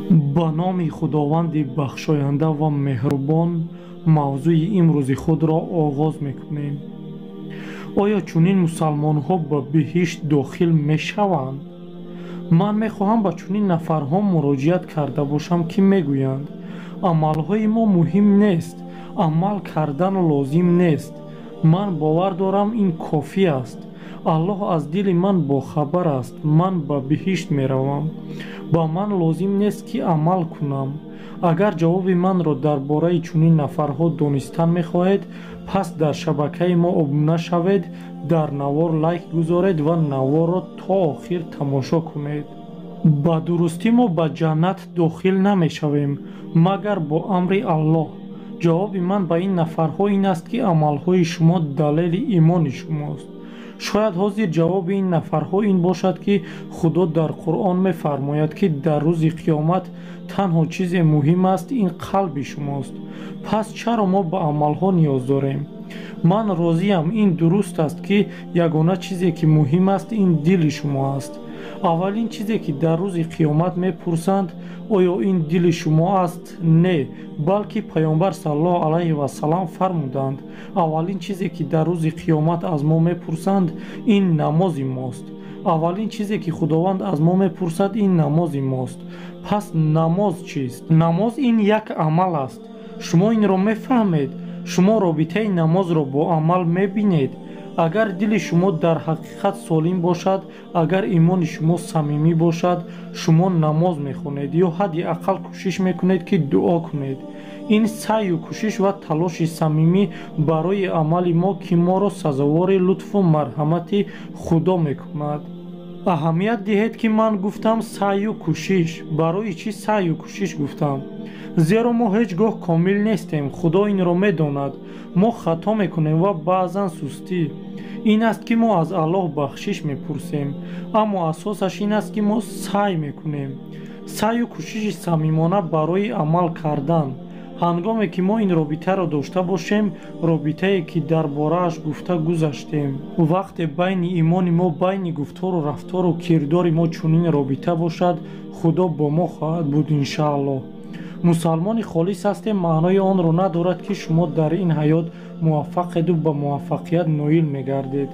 ба номи худованди бахшоянда ва меҳрубон мавзӯи имрӯзи худро оғоз мекунем. оё чунин мусалмонҳо ба биҳишт дохил мешаванд? ман мехоҳам ба чунин нафарҳо муроҷиат карда бошам, ки мегӯянд амалҳои мо муҳим нест, амал кардан лозим нест. ман бовар дорам ин кофӣ аст. аллоҳ аз дили ман бохабар аст. ман ба биҳишт меравам. ба ман лозим нест ки амал кунам. агар ҷавоби манро дар бораи чунин нафарҳо донистан мехоҳед, пас дар шабакаи мо обуна шавед, дар навор лайк гузоред ва наворро то охир тамошо кунед. ба дурустӣ мо ба ҷаннат дохил намешавем магар бо амри аллоҳ. ҷавоби ман ба ин нафарҳо ин аст, ки амалҳои шумо далели имони шумост. шояд ҳозир ҷавоби ин нафарҳо ин бошад, ки худо дар қуръон мефармояд, ки дар рӯзи қиёмат танҳо чизе муҳим аст ин қалби шумост. пас чаро мо ба амалҳо ниёз дорем? ман розиам, ин дуруст аст, ки ягона чизе ки муҳим аст ин дили шумо аст. аввалин чизе ки дар рӯзи қиёмат мепурсанд, оё ин дили шумо аст? Не, балки паёмбар саллаллоҳу алайҳи васалам фармуданд, аввалин чизе ки дар рӯзи қиёмат аз мо мепурсанд ин намози мост. аввалин чизе ки худованд аз мо мепурсад ин намози мост. пас намоз чист? намоз ин як амал аст. шумо инро мефаҳмед? шумо робитаи намозро бо амал мебинед? агар дили шумо дар ҳақиқат солим бошад, агар имони шумо самимӣ бошад, шумо намоз мехонед ё ҳадди ақал кӯшиш мекунед ки дуо кунед. ин саъю кӯшиш ва талоши самимӣ барои амали мо, ки моро сазовори лутфу марҳамати худо мекунад. аҳамият диҳед, ки ман гуфтам саъю кӯшиш. барои чӣ саъю кӯшиш гуфтам? зеро мо ҳеҷ гоҳ комил нестем. худо инро медонад. мо хато мекунем ва баъзан сустӣ. ин аст, ки мо аз аллоҳ бахшиш мепурсем, аммо асосаш ин аст, ки мо саъй мекунем. саъю кӯшиши самимона барои амал кардан. ҳангоме ки мо ин робитаро дошта бошем, робитае ки дар борааш гуфта гузаштем, вақте байни имони мо, байни гуфтору рафтору кирдори мо чунин робита бошад, худо бо мо хоҳад буд иншааллоҳ. мусалмони холис ҳастем маънои онро надорад, ки шумо дар ин ҳаёт муваффақеду ба муваффақият ноил мегардед.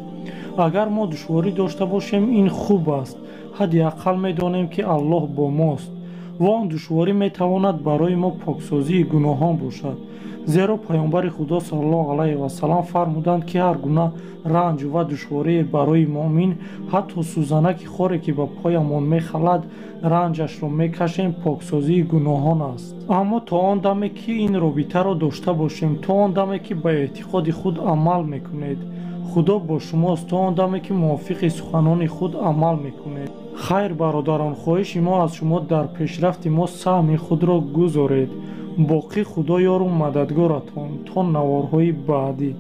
агар мо душворӣ дошта бошем ин хуб аст. ҳадди ақал медонем, ки аллоҳ бо мост ва он душворӣ метавонад барои мо поксозии гуноҳон бошад. зеро паёмбари худо саллаллоҳу алайҳи васалам фармуданд, ки ҳар гуна ранҷ ва душворие барои муъмин, ҳатто сӯзанаки хоре ки ба поямон мехалад, ранҷашро мекашем, поксозии гуноҳон аст. аммо то он даме ки ин робитаро дошта бошем, то он даме ки ба эътиқоди худ амал мекунед, худо бо шумост. то он даме ки мувофиқи суханони худ амал мекунед. хайр бародарон, хоҳиши мо аз шумо дар пешрафти мо саҳми худро гузоред. боқӣ худо ёру мададгоратон то наворҳои баъдӣ.